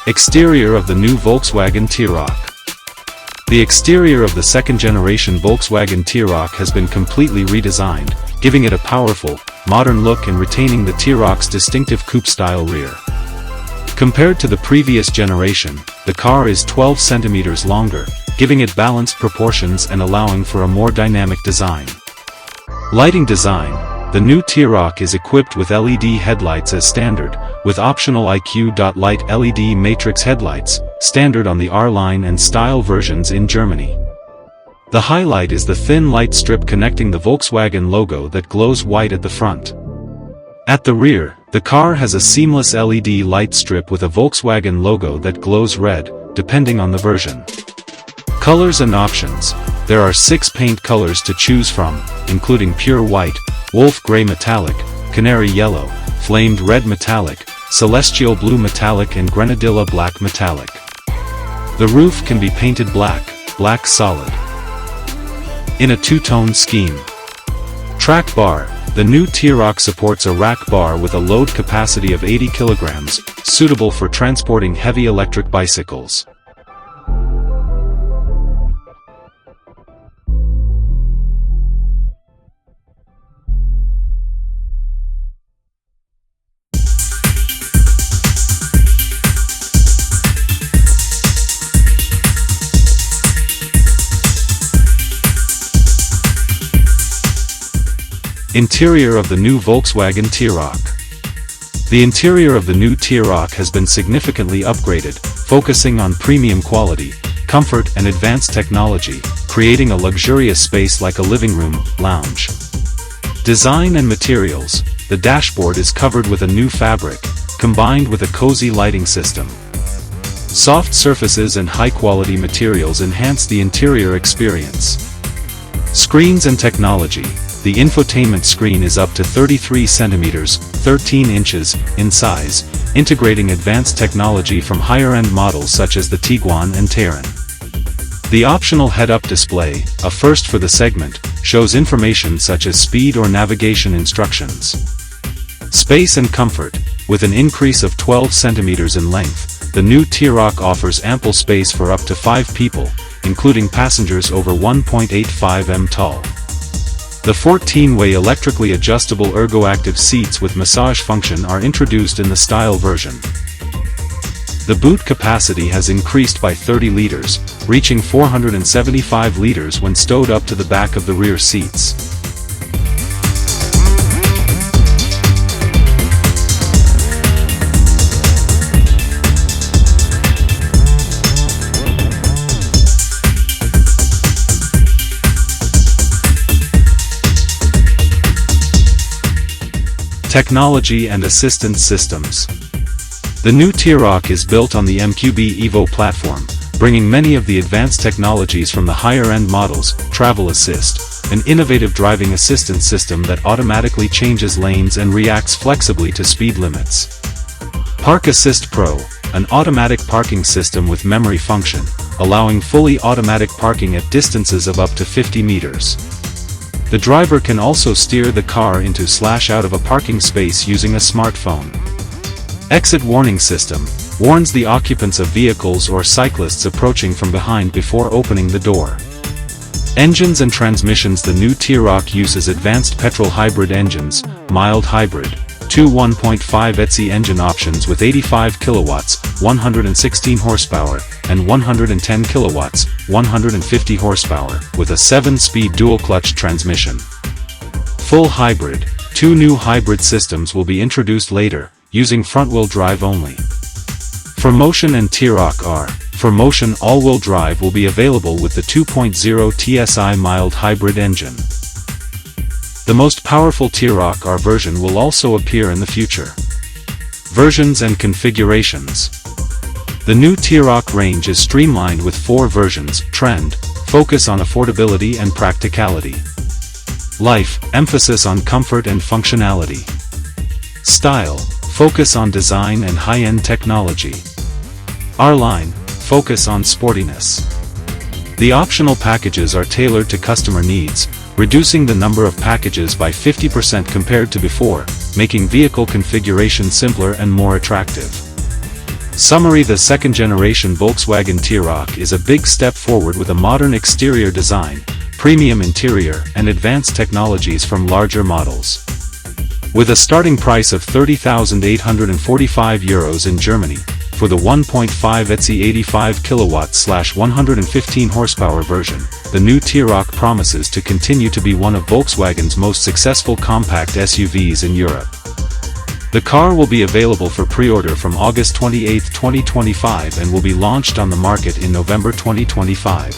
Exterior of the new Volkswagen T-Roc. The exterior of the second-generation Volkswagen T-Roc has been completely redesigned, giving it a powerful, modern look and retaining the T-Roc's distinctive coupe-style rear. Compared to the previous generation, the car is 12 centimeters longer, giving it balanced proportions and allowing for a more dynamic design. Lighting design. The new T-Roc is equipped with LED headlights as standard, with optional IQ.Light LED matrix headlights, standard on the R-Line and Style versions in Germany. The highlight is the thin light strip connecting the Volkswagen logo that glows white at the front. At the rear, the car has a seamless LED light strip with a Volkswagen logo that glows red, depending on the version. Colors and options. There are 6 paint colors to choose from, including pure white, wolf grey metallic, canary yellow, flamed red metallic, celestial blue metallic and grenadilla black metallic. The roof can be painted black, black solid, in a two-tone scheme. Track bar. The new T-Roc supports a rack bar with a load capacity of 80 kilograms, suitable for transporting heavy electric bicycles. Interior of the new Volkswagen T-Roc. The interior of the new T-Roc has been significantly upgraded, focusing on premium quality, comfort and advanced technology, creating a luxurious space like a living room, lounge. Design and materials. The dashboard is covered with a new fabric, combined with a cozy lighting system. Soft surfaces and high-quality materials enhance the interior experience. Screens and technology. The infotainment screen is up to 33 centimeters, 13 inches, in size, integrating advanced technology from higher-end models such as the Tiguan and Tayron. The optional head-up display, a first for the segment, shows information such as speed or navigation instructions. Space and comfort. With an increase of 12 centimeters in length, the new T-Roc offers ample space for up to 5 people, including passengers over 1.85 m tall. The 14-way electrically adjustable ergo-active seats with massage function are introduced in the Style version. The boot capacity has increased by 30 liters, reaching 475 liters when stowed up to the back of the rear seats. Technology and assistance systems. The new T-Roc is built on the MQB Evo platform, bringing many of the advanced technologies from the higher-end models. Travel Assist, an innovative driving assistance system that automatically changes lanes and reacts flexibly to speed limits. Park Assist Pro, an automatic parking system with memory function, allowing fully automatic parking at distances of up to 50 meters. The driver can also steer the car into/out of a parking space using a smartphone. Exit Warning System, warns the occupants of vehicles or cyclists approaching from behind before opening the door. Engines and transmissions. The new T-Roc uses advanced petrol hybrid engines, mild hybrid, two 1.5 ETSI engine options with 85 kilowatts, 116 horsepower, and 110 kilowatts, 150 horsepower, with a 7-speed dual-clutch transmission. Full hybrid. 2 new hybrid systems will be introduced later, using front-wheel drive only. For Motion and T-Roc R. For Motion, all-wheel drive will be available with the 2.0 TSI mild hybrid engine. The most powerful T-Roc R version will also appear in the future. Versions and configurations. The new T-Roc range is streamlined with 4 versions: Trend, focus on affordability and practicality; Life, emphasis on comfort and functionality; Style, focus on design and high-end technology; R-Line, focus on sportiness. The optional packages are tailored to customer needs, reducing the number of packages by 50% compared to before, making vehicle configuration simpler and more attractive. Summary: the second-generation Volkswagen T-Roc is a big step forward with a modern exterior design, premium interior, and advanced technologies from larger models. With a starting price of €30,845 in Germany, for the 1.5 ETSI 85 kW/115 horsepower version, the new T-Roc promises to continue to be one of Volkswagen's most successful compact SUVs in Europe. The car will be available for pre-order from August 28, 2025 and will be launched on the market in November 2025.